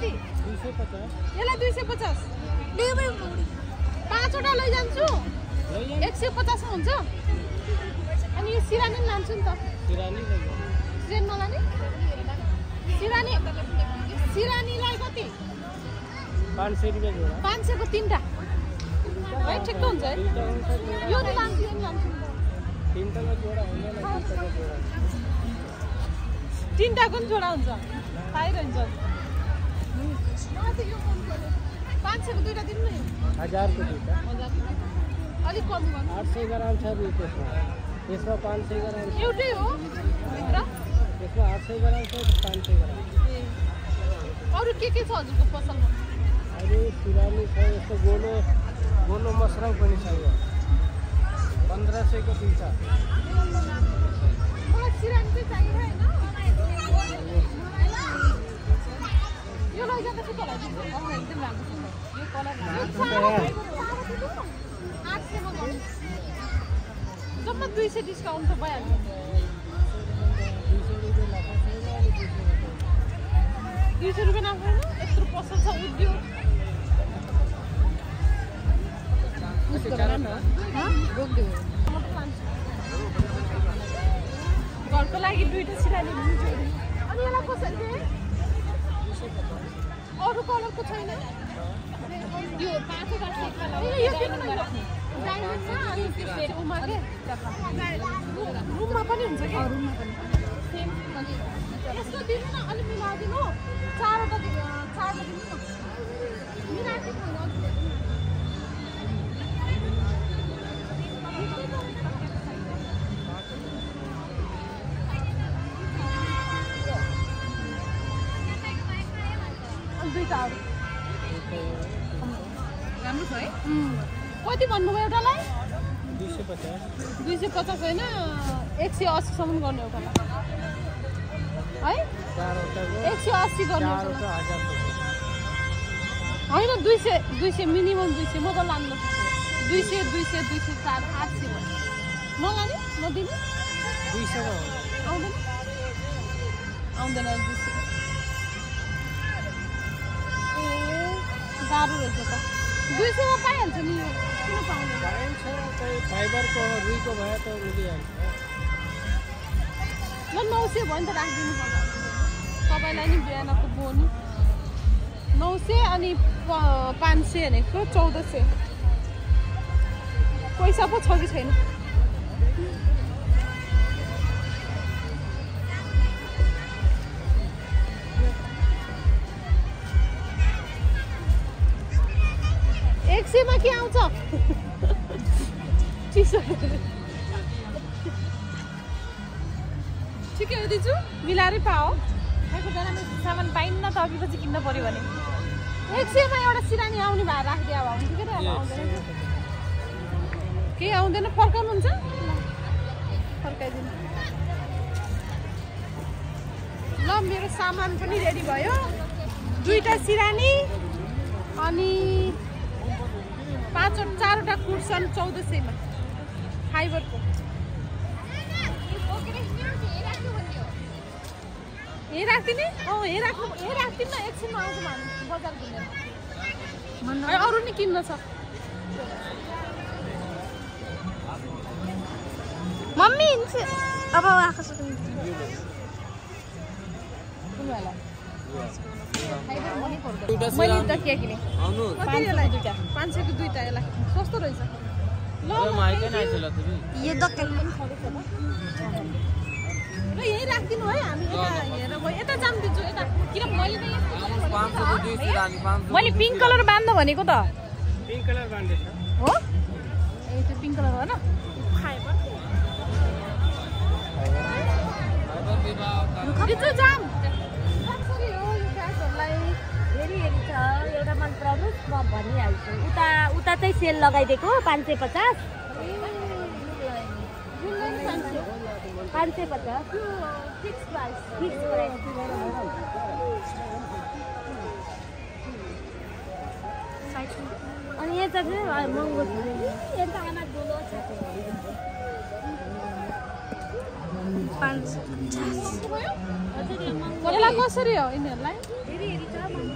कति 250 यसलाई 250 पाँचवटा लैजान्छु 150 हुन्छ अनि यो सिरानी लान्छु नि त ट्रेन नलाने सिरानीलाई कति 500 रुपैयाँ जोडा 500 को 3टा है ठिक हुन्छ है यो नि लान्छु यो नि लान्छु 3टाको जोडा हुँदैन 3टाको जोडा 3टाको नि जोडा हुन्छ पाइरहन्छ 500 को 2टा दिनु नि 1000 को 2टा अलिक कम गर्नु 800 ग्राम छ त्यसमा 500 ग्राम एउटै हो भित्र त्यसमा 800 ग्राम छ 500 ग्राम अरु के छ हजुरको पसलमा अरु सिरानी छ यस्तो गोलो मसरङ पनि छ यो 1500 को 3टा मलाई सिरानी चाहिँ चाहियो हैन यो लैजाँदा चाहिँ कलर दिन्छ एकदम राम्रो छ यो कलर 800 मा गर्नु जम्मा 200 डिस्काउन्ट त भइहाल्छ 200 रुपैयाँ नाम गर्नु यत्रो पसल छ उद्योग घरको लागि 2टा सिरानी लिन्छु अनि यसलाई कसरी अरू कलरको छैन यो 500 यो किन डायमन्डमा अनि त्यसपछि उमा के रुममा पनि हुन्छ के रुममा पनि सेम पनि यस्तो दिनु न अलि मिलाइदिनु 4वटा दिनु न मिलाइदिनु राम्रो छ है कति भन्नुभयो एउटालाई 250 होइन 180 सम्म गर्नु एउटालाई है 180 गर्नु होइन 200 मिनिमम 200 म त लान्नु 200 4 800 नलाने नदिनु 200 आउँदैन 200 गाह्रो रहेछ त 200 मा पाइहाल्छ नि यो किन पाउँदैन पाइन्छ त्यही फाइबरको रुईको भए त मिलिहाल्छ ल 900 भयो नि त राखिदिनु पर्छ तपाईलाई नि बिहानको बोनी 900 अनि 500 भनेको 1400 पैसा पो छ कि छैन मा के आउँछ ठिकै हो दिजु मिलाएरै पाओ खाएको बेलामा सामान पाइन्न त अघि पछि किन्न पर्यो भने 100 मा एउटा सिरानी आउने भए राखिदिया भए हुन्थ्यो के त आउँदैन के आउँदैन फर्काउनु हुन्छ फर्काइदिनु ल मेरो सामान पनि रेडी भयो 2टा सिरानी अनि 4वटा कुर्सन 1400 मा फाइबरको हे राख्दिने हे राख्दिन न एकछिनमा आउँछु हामी बजार घुमेर अरू नि किन्न छ मम्मी अब आएको छ मैले त के किने 500 को 2टा यसलाई सस्तो रहेछ ल यो दोकान पनि र यही राखिदिनु है हामी यता हेरेर गयो यता जाम दिन्छु यता किन मैले त मैले पिङ्क कलर बाँध्नु भनेको त पिङ्क कलर बाँड्दैछ हो ए त्यो पिङ्क कलर हो न फाइबर जाम कसरी हो यो ग्यासहरूलाई हेरी छ एउटा मन पराउनुहोस् म भनिहाल्छु उता चाहिँ सेल लगाइदिएको 550 फिक्स प्राइस अनि यता चाहिँ महँगो छ यता आमा ठुलो छ 550 यसलाई कसरी हो यिनीहरूलाई हेरी छ मन